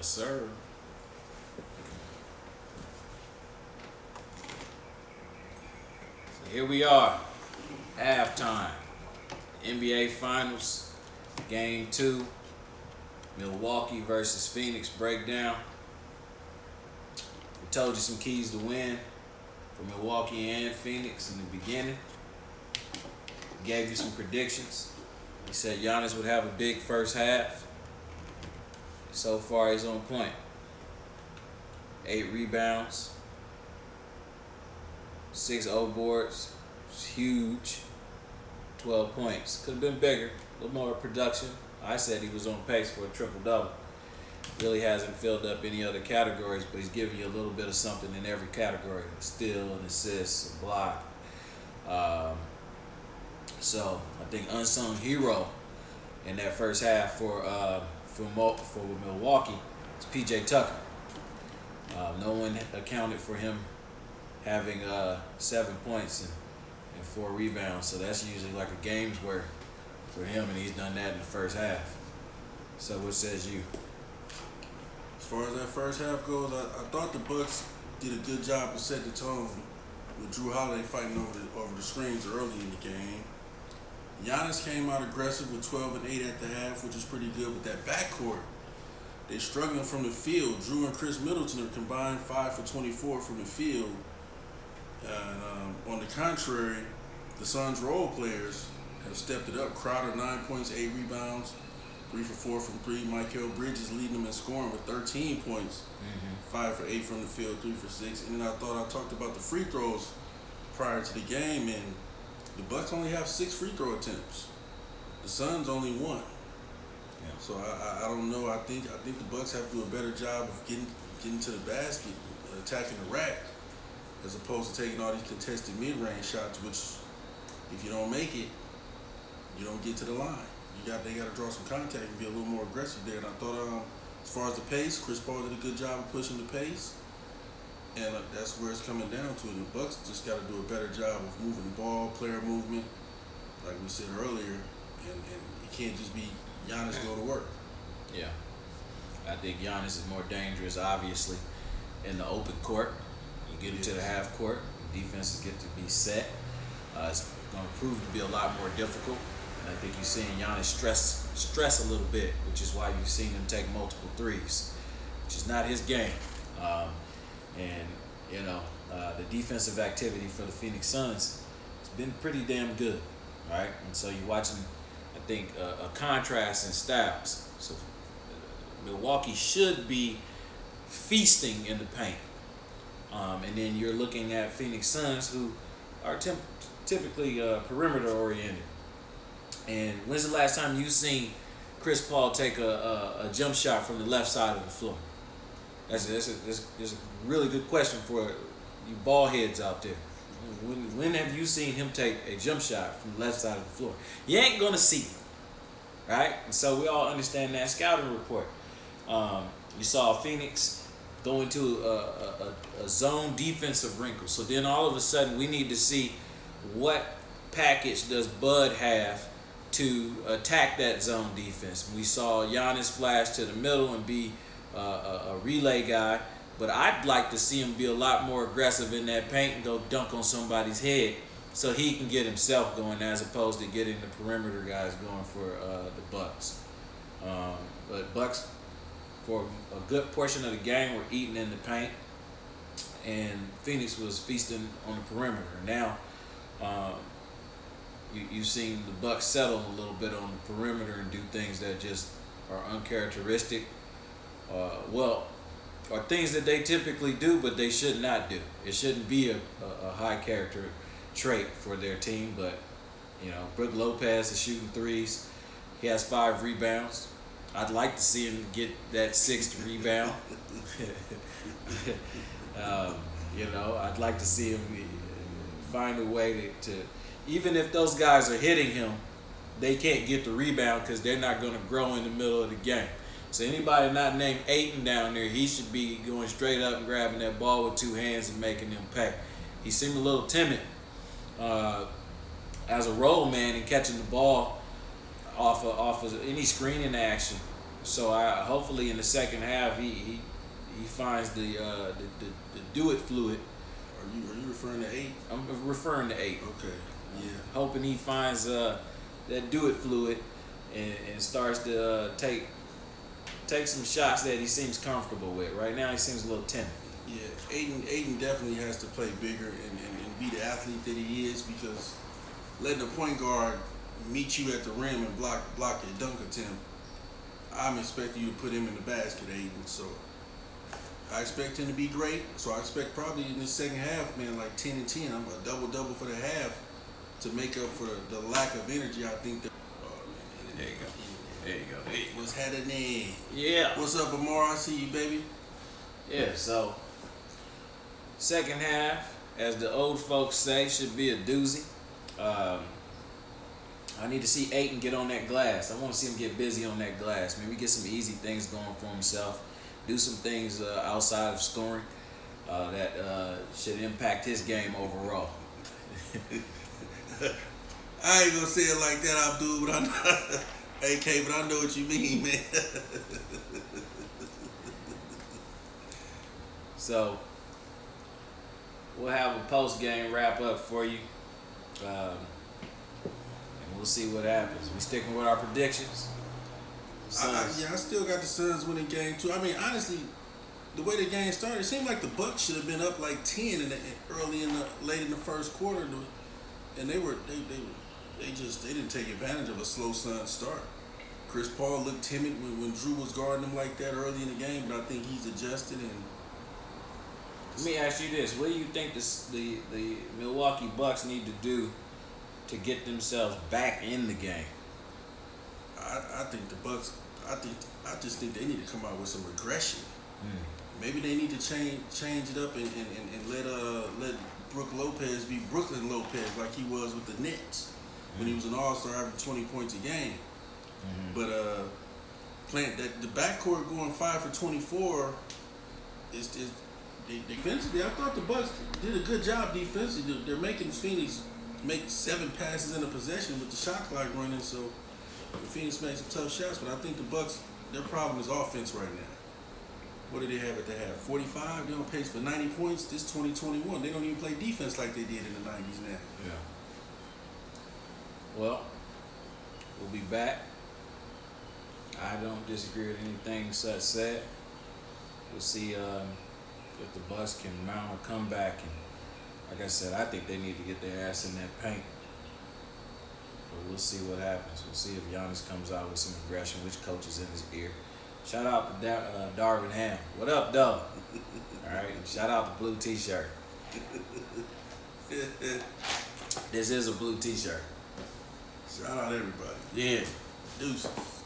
sir. So here we are, halftime. NBA Finals, Game 2, Milwaukee versus Phoenix breakdown. We told you some keys to win for Milwaukee and Phoenix in the beginning. We gave you some predictions. We said Giannis would have a big first half. So far, he's on point. 8 rebounds, 6 boards. It's huge. 12 points. Could have been bigger, a little more production. I said he was on pace for a triple-double. Really hasn't filled up any other categories, but he's giving you a little bit of something in every category. A steal, an assist, a block. So I think unsung hero in that first half for Milwaukee is P.J. Tucker. No one accounted for him having 7 points and 4 rebounds, so that's usually like a game's worth for him, and he's done that in the first half. So what says you? As far as that first half goes, I thought the Bucks did a good job to set the tone with Drew Holiday fighting over the screens early in the game. Giannis came out aggressive with 12 and 8 at the half, which is pretty good. With that backcourt, they're struggling from the field. Drew and Chris Middleton are combined 5 for 24 from the field. And on the contrary, the Suns' role players have stepped it up. Crowder 9 points, 8 rebounds, 3 for 4 from 3. Mikal Bridges leading them in scoring with 13 points, 5 for 8 from the field, 3 for 6. And then I thought I talked about the free throws prior to the game, and the Bucks only have 6 free throw attempts. The Suns only 1. Yeah. So I don't know. I think the Bucks have to do a better job of getting to the basket, attacking the rack, as opposed to taking all these contested mid-range shots, which if you don't make it, you don't get to the line. They got to draw some contact and be a little more aggressive there. And I thought, as far as the pace, Chris Paul did a good job of pushing the pace, and that's where it's coming down to. And the Bucks just got to do a better job of moving the ball, player movement, like we said earlier, and it can't just be Giannis go to work. Yeah, I think Giannis is more dangerous, obviously, in the open court. You get into the half court, defenses get to be set. It's going to prove to be a lot more difficult. And I think you're seeing Giannis stress a little bit, which is why you've seen him take multiple threes, which is not his game. The defensive activity for the Phoenix Suns has been pretty damn good, right? And so you're watching, I think, a contrast in styles. So Milwaukee should be feasting in the paint. And then you're looking at Phoenix Suns, who are typically perimeter oriented. And when's the last time you've seen Chris Paul take a jump shot from the left side of the floor? That's a really good question for you ball heads out there. When have you seen him take a jump shot from the left side of the floor? You ain't gonna see it, right? And so we all understand that scouting report. You saw Phoenix go into a zone defensive wrinkle. So then all of a sudden we need to see what package does Bud have to attack that zone defense. We saw Giannis flash to the middle and be a relay guy, but I'd like to see him be a lot more aggressive in that paint and go dunk on somebody's head so he can get himself going as opposed to getting the perimeter guys going for the Bucks. But Bucks, for a good portion of the game, were eating in the paint, and Phoenix was feasting on the perimeter. Now, you've seen the Bucks settle a little bit on the perimeter and do things that just are uncharacteristic. Or things that they typically do, but they should not do. It shouldn't be a high character trait for their team, but Brook Lopez is shooting threes. He has 5 rebounds. I'd like to see him get that 6th rebound. I'd like to see him find a way to even if those guys are hitting him, they can't get the rebound because they're not going to grow in the middle of the game. So anybody not named Ayton down there, he should be going straight up and grabbing that ball with 2 hands and making them pay. He seemed a little timid as a roll man and catching the ball off of any screening action. So I hopefully in the second half he finds the do it fluid. Are you referring to 8? I'm referring to 8. Okay. Yeah. Hoping he finds that do it fluid and starts to take some shots that he seems comfortable with. Right now he seems a little timid. Yeah, Aiden definitely has to play bigger and be the athlete that he is, because letting a point guard meet you at the rim and block your dunk attempt, I'm expecting you to put him in the basket, Aiden. So I expect him to be great. So I expect probably in the second half, man, like 10 and 10. I'm a double for the half to make up for the lack of energy. I think that. There you go. There you go. What's happening? Yeah. What's up, Amar? I see you, baby. Yeah. So second half, as the old folks say, should be a doozy. I need to see Ayton get on that glass. I want to see him get busy on that glass. Maybe get some easy things going for himself. Do some things outside of scoring that should impact his game overall. I ain't gonna say it like that, Abdul, but I know, AK, but I know what you mean, man. So we'll have a post-game wrap-up for you. And we'll see what happens. We sticking with our predictions. I still got the Suns winning game 2. I mean, honestly, the way the game started, it seemed like the Bucks should have been up like 10 late in the first quarter, and they didn't take advantage of a slow Suns start. Chris Paul looked timid when Drew was guarding him like that early in the game, but I think he's adjusted. And let me ask you this: what do you think the Milwaukee Bucks need to do to get themselves back in the game? I think the Bucks. I just think they need to come out with some aggression. Maybe they need to change it up and let Brook Lopez be Brooklyn Lopez like he was with the Nets when he was an All-Star, averaging 20 points a game. But playing that the backcourt going 5 for 24 is defensively. I thought the Bucks did a good job defensively. They're making Phoenix make 7 passes in a possession with the shot clock running, so Phoenix made some tough shots. But I think the Bucks, their problem is offense right now. What do they have at the half? 45. They're on pace for 90 points. This 2021. They don't even play defense like they did in the 90s now. Yeah. Well, we'll be back. I don't disagree with anything Sut said. We'll see if the Bucks can mount a comeback. And like I said, I think they need to get their ass in that paint. But we'll see what happens. We'll see if Giannis comes out with some aggression, which coach is in his ear. Shout out to Darvin Ham. What up, Doug? All right. Shout out to Blue T-shirt. This is a blue T-shirt. Shout out everybody. Yeah. Deuces.